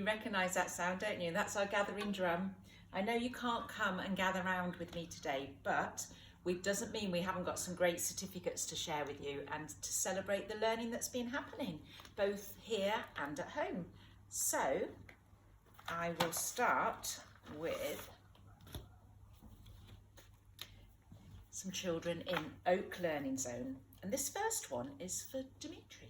You recognise that sound, don't you? That's our gathering drum. I know you can't come and gather round with me today, but it doesn't mean we haven't got some great certificates to share with you and to celebrate the learning that's been happening, both here and at home. So I will start with some children in Oak Learning Zone. And this first one is for Dimitri.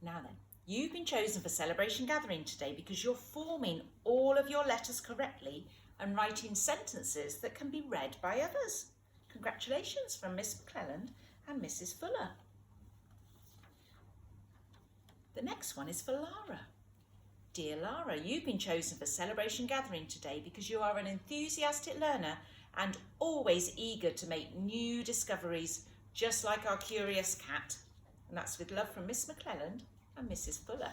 Now then, you've been chosen for Celebration Gathering today because you're forming all of your letters correctly and writing sentences that can be read by others. Congratulations from Miss McClelland and Mrs. Fuller. The next one is for Lara. Dear Lara, you've been chosen for Celebration Gathering today because you are an enthusiastic learner and always eager to make new discoveries, just like our curious cat. And that's with love from Miss McClelland and Mrs. Fuller.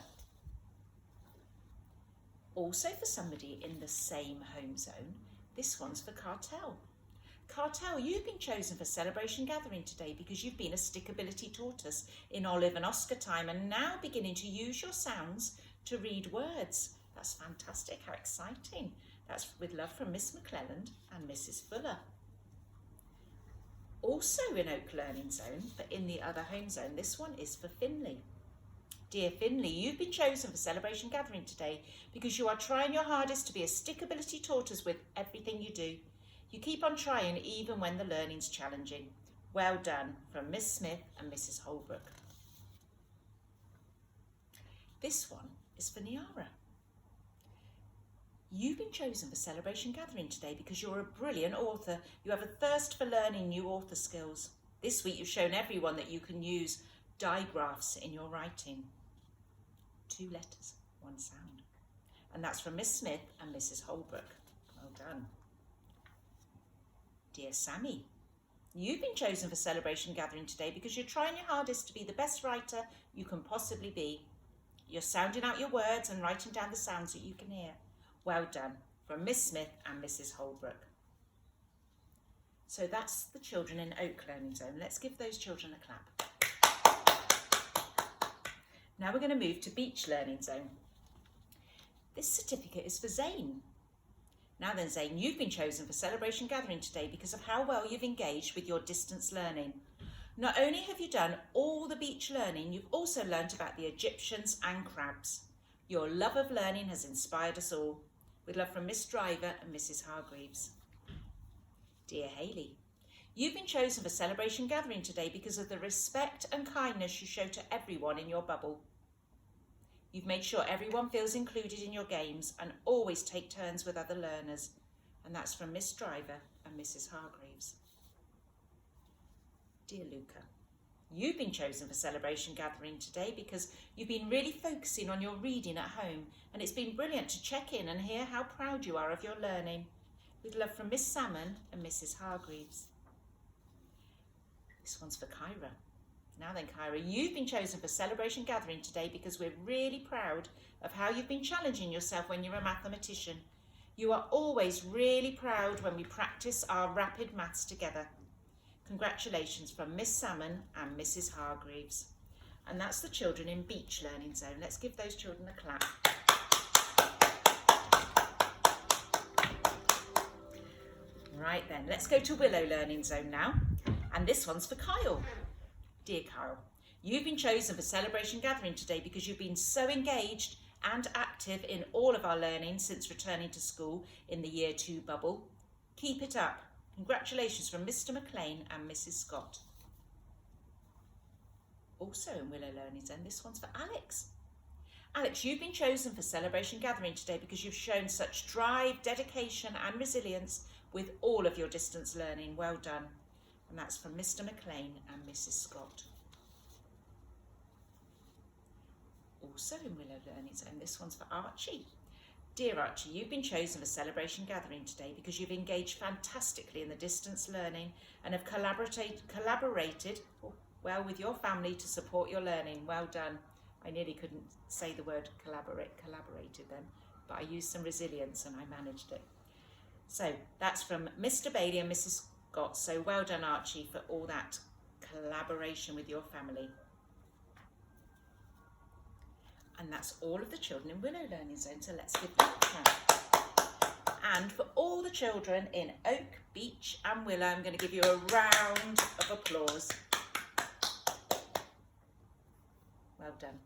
Also for somebody in the same home zone, this one's for Cartel. Cartel, you've been chosen for Celebration Gathering today because you've been a stickability tortoise in Olive and Oscar time and now beginning to use your sounds to read words. That's fantastic, how exciting. That's with love from Miss McClelland and Mrs. Fuller. Also in Oak Learning Zone, but in the other home zone, this one is for Finley. Dear Finley, you've been chosen for Celebration Gathering today because you are trying your hardest to be a stickability tortoise with everything you do. You keep on trying even when the learning's challenging. Well done from Miss Smith and Mrs. Holbrook. This one is for Niara. You've been chosen for Celebration Gathering today because you're a brilliant author. You have a thirst for learning new author skills. This week you've shown everyone that you can use digraphs in your writing. 2 letters, 1 sound. And that's from Miss Smith and Mrs. Holbrook. Well done. Dear Sammy, you've been chosen for Celebration Gathering today because you're trying your hardest to be the best writer you can possibly be. You're sounding out your words and writing down the sounds that you can hear. Well done from Miss Smith and Mrs. Holbrook. So that's the children in Oak Learning Zone. Let's give those children a clap. Now we're going to move to Beach Learning Zone. This certificate is for Zane. Now then, Zane, you've been chosen for Celebration Gathering today because of how well you've engaged with your distance learning. Not only have you done all the beach learning, you've also learnt about the Egyptians and crabs. Your love of learning has inspired us all. With love from Miss Driver and Mrs. Hargreaves. Dear Hayley, you've been chosen for Celebration Gathering today because of the respect and kindness you show to everyone in your bubble. You've made sure everyone feels included in your games and always take turns with other learners. And that's from Miss Driver and Mrs. Hargreaves. Dear Luca, you've been chosen for Celebration Gathering today because you've been really focusing on your reading at home, and it's been brilliant to check in and hear how proud you are of your learning. With love from Miss Salmon and Mrs. Hargreaves. This one's for Kyra. Now then, Kyra, you've been chosen for Celebration Gathering today because we're really proud of how you've been challenging yourself when you're a mathematician. You are always really proud when we practice our rapid maths together. Congratulations from Miss Salmon and Mrs. Hargreaves. And that's the children in Beach Learning Zone. Let's give those children a clap. Right then, let's go to Willow Learning Zone now. And this one's for Kyle. Dear Kyle, you've been chosen for Celebration Gathering today because you've been so engaged and active in all of our learning since returning to school in the Year 2 bubble. Keep it up. Congratulations from Mr. McLean and Mrs. Scott. Also in Willow Learning Zone, this one's for Alex. Alex, you've been chosen for Celebration Gathering today because you've shown such drive, dedication and resilience with all of your distance learning. Well done. And that's from Mr. McLean and Mrs. Scott. Also in Willow Learning Zone, this one's for Archie. Dear Archie, you've been chosen for Celebration Gathering today because you've engaged fantastically in the distance learning and have collaborated well with your family to support your learning. Well done. I nearly couldn't say the word collaborated then, but I used some resilience and I managed it. So that's from Mr. Bailey and Mrs. Scott. So well done, Archie, for all that collaboration with your family. And that's all of the children in Willow Learning Zone, so let's give them a hand. And for all the children in Oak, Beech and Willow, I'm going to give you a round of applause. Well done.